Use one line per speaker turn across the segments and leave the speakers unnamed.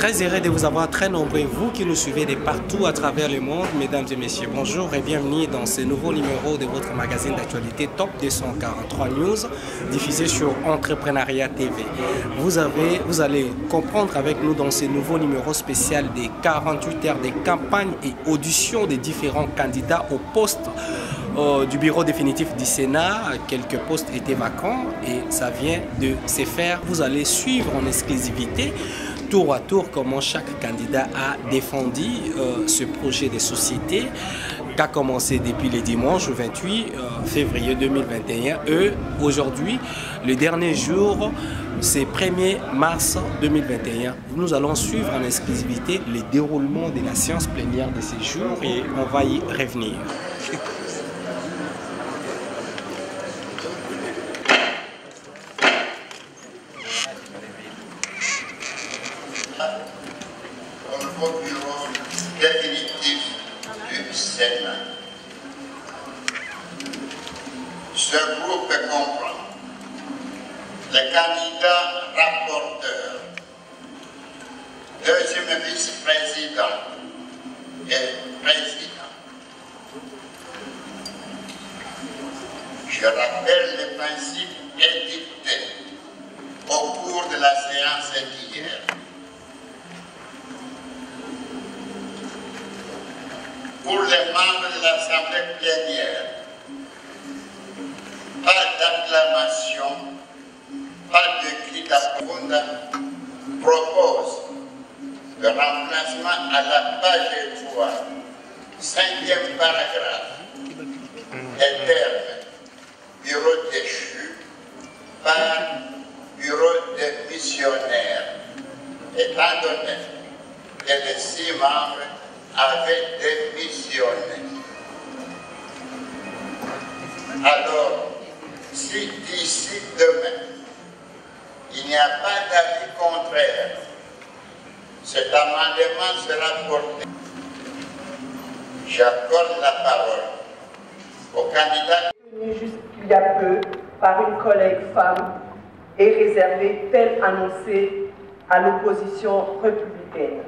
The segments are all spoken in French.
Très heureux de vous avoir très nombreux, vous qui nous suivez de partout à travers le monde, mesdames et messieurs. Bonjour et bienvenue dans ce nouveau numéro de votre magazine d'actualité Top 243 News, diffusé sur Entrepreneuriat TV. Vous allez comprendre avec nous dans ce nouveau numéro spécial des 48 heures de campagne et audition des différents candidats au poste du bureau définitif du Sénat. Quelques postes étaient vacants et ça vient de se faire. Vous allez suivre en exclusivité tour à tour comment chaque candidat a défendu ce projet de société qui a commencé depuis le dimanche 28 février 2021. Aujourd'hui, le dernier jour, c'est 1er mars 2021. Nous allons suivre en exclusivité le déroulement de la séance plénière de ces jours et on va y revenir.
Au bureau définitif du Sénat. Ce groupe comprend les candidats rapporteurs, deuxième vice-président et président. Je rappelle les principes édictés au cours de la séance d'hier. Pour les membres de l'Assemblée plénière, pas d'acclamation, pas de cri d'approuvement, propose le remplacement à la page 3, 5e paragraphe, des termes bureau déchu par bureau de missionnaire, étant donné que les 6 membres avaient démissionné. Alors, si d'ici demain, il n'y a pas d'avis contraire, cet amendement sera porté. J'accorde la parole au candidat.
Jusqu'il y a peu par une collègue femme et réservé tel annoncé à l'opposition républicaine.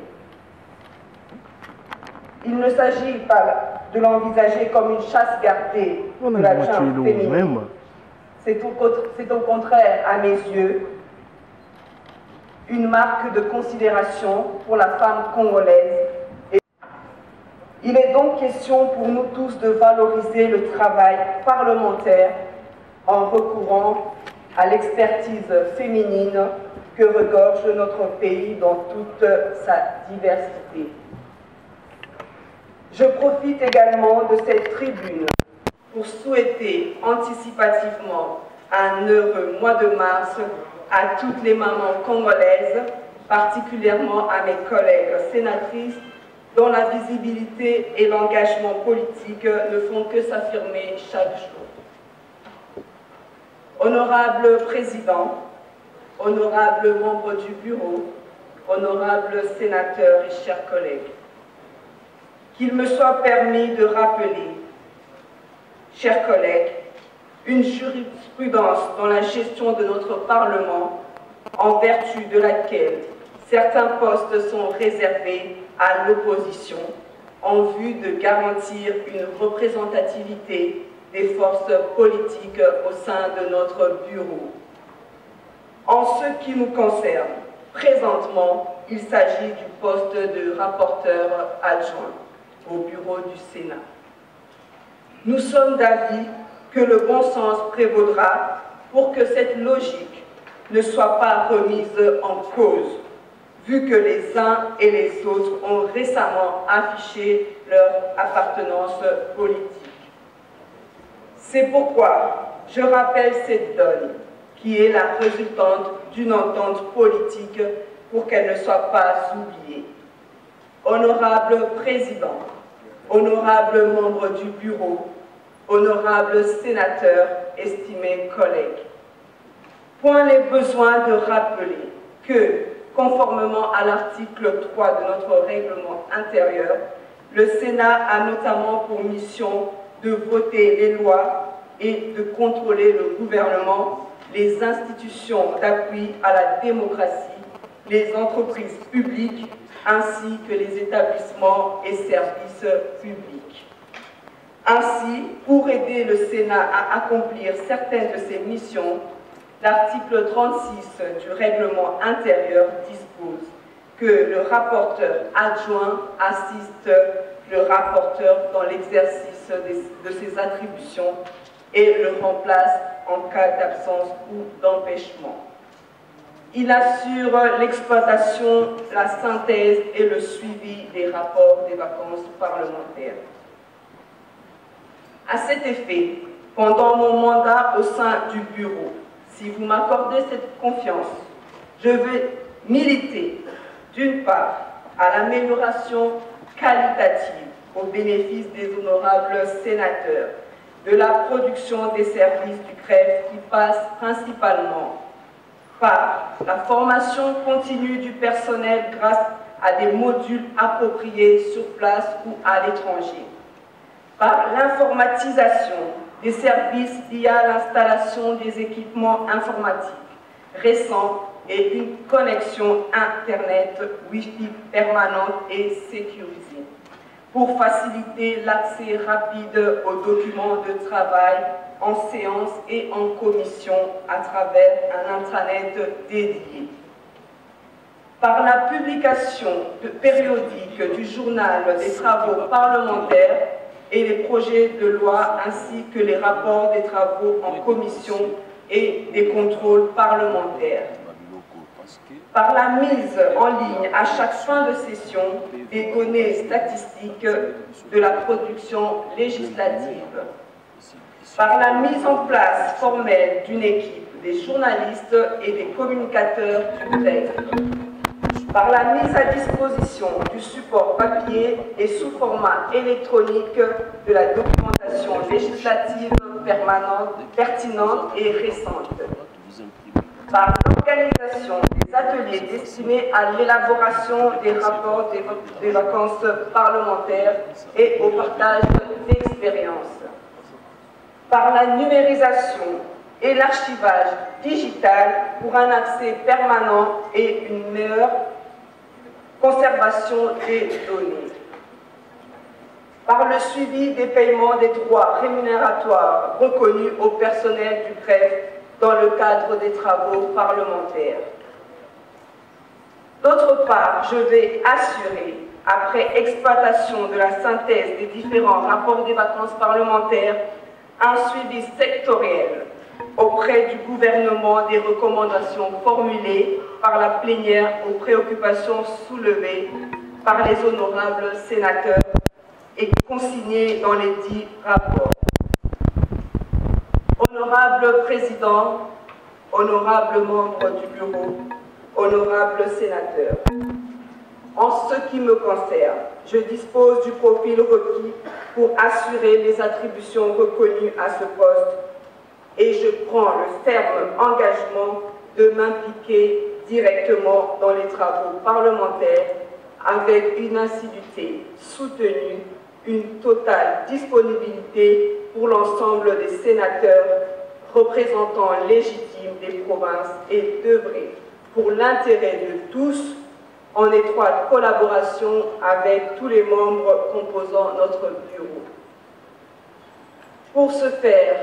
Il ne s'agit pas de l'envisager comme une chasse gardée de la gente féminine. C'est au contraire, à mes yeux, une marque de considération pour la femme congolaise. Il est donc question pour nous tous de valoriser le travail parlementaire en recourant à l'expertise féminine que regorge notre pays dans toute sa diversité. Je profite également de cette tribune pour souhaiter anticipativement un heureux mois de mars à toutes les mamans congolaises, particulièrement à mes collègues sénatrices, dont la visibilité et l'engagement politique ne font que s'affirmer chaque jour. Honorable Président, honorables membres du bureau, honorables sénateurs et chers collègues, qu'il me soit permis de rappeler, chers collègues, une jurisprudence dans la gestion de notre Parlement, en vertu de laquelle certains postes sont réservés à l'opposition en vue de garantir une représentativité des forces politiques au sein de notre bureau. En ce qui nous concerne, présentement, il s'agit du poste de rapporteur adjoint au bureau du Sénat. Nous sommes d'avis que le bon sens prévaudra pour que cette logique ne soit pas remise en cause, vu que les uns et les autres ont récemment affiché leur appartenance politique. C'est pourquoi je rappelle cette donne, qui est la résultante d'une entente politique pour qu'elle ne soit pas oubliée. Honorable Président, honorables membres du bureau, honorables sénateurs, estimés collègues, point n'est besoin de rappeler que, conformément à l'article 3 de notre règlement intérieur, le Sénat a notamment pour mission de voter les lois et de contrôler le gouvernement, les institutions d'appui à la démocratie les entreprises publiques ainsi que les établissements et services publics. Ainsi, pour aider le Sénat à accomplir certaines de ses missions, l'article 36 du règlement intérieur dispose que le rapporteur adjoint assiste le rapporteur dans l'exercice de ses attributions et le remplace en cas d'absence ou d'empêchement. Il assure l'exploitation, la synthèse et le suivi des rapports des vacances parlementaires. À cet effet, pendant mon mandat au sein du bureau, si vous m'accordez cette confiance, je vais militer, d'une part, à l'amélioration qualitative au bénéfice des honorables sénateurs, de la production des services du CREF qui passe principalement par la formation continue du personnel grâce à des modules appropriés sur place ou à l'étranger, par l'informatisation des services via l'installation des équipements informatiques récents et une connexion Internet Wi-Fi permanente et sécurisée, pour faciliter l'accès rapide aux documents de travail en séance et en commission à travers un intranet dédié. Par la publication périodique du journal des travaux parlementaires et les projets de loi ainsi que les rapports des travaux en commission et des contrôles parlementaires. Par la mise en ligne à chaque fin de session des données statistiques de la production législative. Par la mise en place formelle d'une équipe des journalistes et des communicateurs du texte. Par la mise à disposition du support papier et sous format électronique de la documentation législative permanente, pertinente et récente. Par l'organisation des ateliers destinés à l'élaboration des rapports des vacances parlementaires et au partage d'expériences. Par la numérisation et l'archivage digital pour un accès permanent et une meilleure conservation des données. Par le suivi des paiements des droits rémunérateurs reconnus au personnel du CREF dans le cadre des travaux parlementaires. D'autre part, je vais assurer, après exploitation de la synthèse des différents rapports des vacances parlementaires, un suivi sectoriel auprès du gouvernement des recommandations formulées par la plénière aux préoccupations soulevées par les honorables sénateurs et consignées dans les dits rapports. Honorable Président, honorables membres du Bureau, honorables sénateurs, en ce qui me concerne, je dispose du profil requis pour assurer les attributions reconnues à ce poste et je prends le ferme engagement de m'impliquer directement dans les travaux parlementaires avec une assiduité soutenue, une totale disponibilité pour l'ensemble des sénateurs représentants légitimes des provinces et d'œuvrer pour l'intérêt de tous en étroite collaboration avec tous les membres composant notre bureau. Pour ce faire,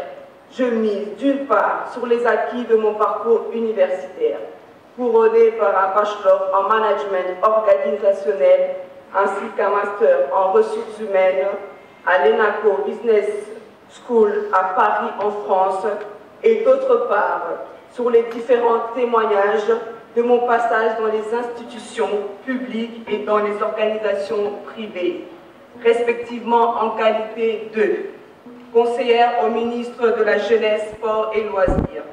je mise d'une part sur les acquis de mon parcours universitaire, couronné par un bachelor en management organisationnel ainsi qu'un master en ressources humaines à l'ENACO Business School à Paris en France, et d'autre part sur les différents témoignages de mon passage dans les institutions publiques et dans les organisations privées, respectivement en qualité de conseillère au ministre de la Jeunesse, Sport et Loisirs,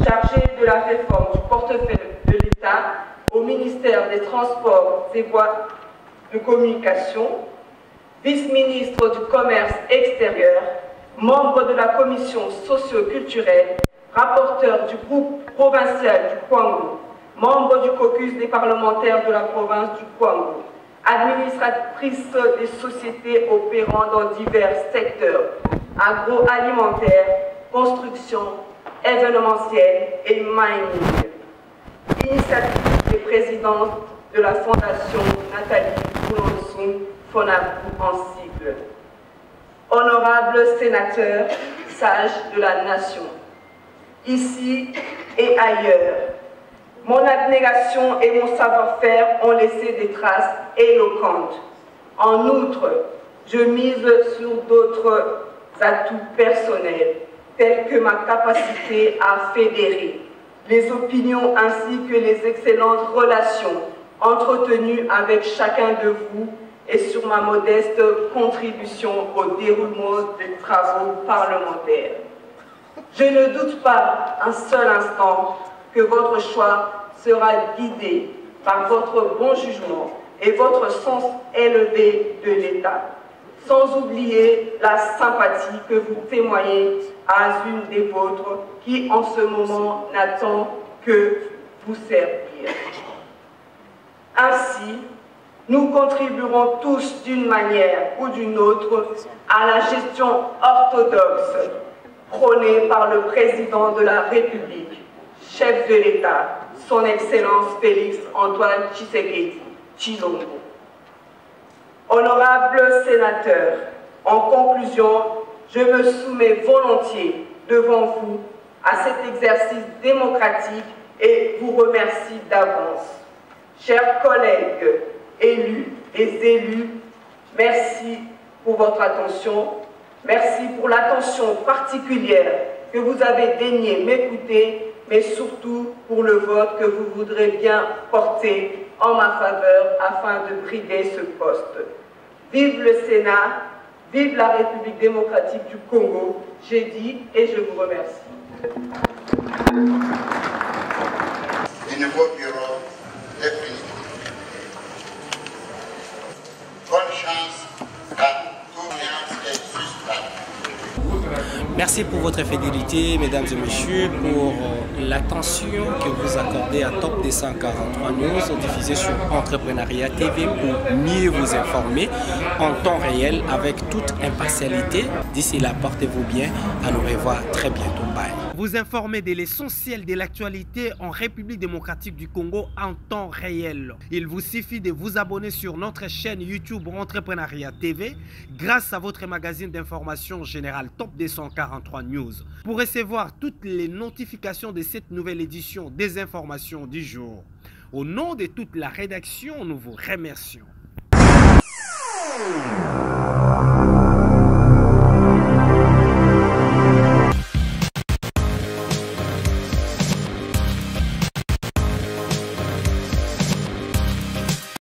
chargée de la réforme du portefeuille de l'État au ministère des Transports et Voies de Communication, vice-ministre du Commerce extérieur, membre de la commission socio-culturelle, rapporteur du groupe provincial du Kwango, membre du caucus des parlementaires de la province du Kwango, administratrice des sociétés opérant dans divers secteurs, agroalimentaire, construction, événementiel et mining. Initiatrice des présidente de la Fondation Nathalie Boulonsou, FONABOU en sigle. Honorables sénateurs, sages de la nation, ici et ailleurs, mon abnégation et mon savoir-faire ont laissé des traces éloquentes. En outre, je mise sur d'autres atouts personnels, tels que ma capacité à fédérer les opinions ainsi que les excellentes relations entretenues avec chacun de vous et sur ma modeste contribution au déroulement des travaux parlementaires. Je ne doute pas un seul instant que votre choix sera guidé par votre bon jugement et votre sens élevé de l'État, sans oublier la sympathie que vous témoignez à une des vôtres qui en ce moment n'attend que vous servir. Ainsi, nous contribuerons tous d'une manière ou d'une autre à la gestion orthodoxe prônée par le président de la République, chef de l'État, son Excellence Félix Antoine Tshisekedi Tshilombo. Honorables sénateurs, en conclusion, je me soumets volontiers devant vous à cet exercice démocratique et vous remercie d'avance. Chers collègues, élus et élus, merci pour votre attention. Merci pour l'attention particulière que vous avez daigné m'écouter, mais surtout pour le vote que vous voudrez bien porter en ma faveur afin de briguer ce poste. Vive le Sénat, vive la République démocratique du Congo, j'ai dit et je vous remercie.
Le nouveau bureau est fini. Bonne chance à tous et suspects.
Merci pour votre fidélité, mesdames et messieurs, pour l'attention que vous accordez à Top 243 News, diffusé sur Entrepreneuriat TV pour mieux vous informer en temps réel avec toute impartialité. D'ici là, portez-vous bien. À nous revoir très bientôt. Bye. Vous informer de l'essentiel de l'actualité en République démocratique du Congo en temps réel. Il vous suffit de vous abonner sur notre chaîne YouTube Entrepreneuriat TV grâce à votre magazine d'information générale Top 243 News pour recevoir toutes les notifications de cette nouvelle édition des informations du jour. Au nom de toute la rédaction, nous vous remercions.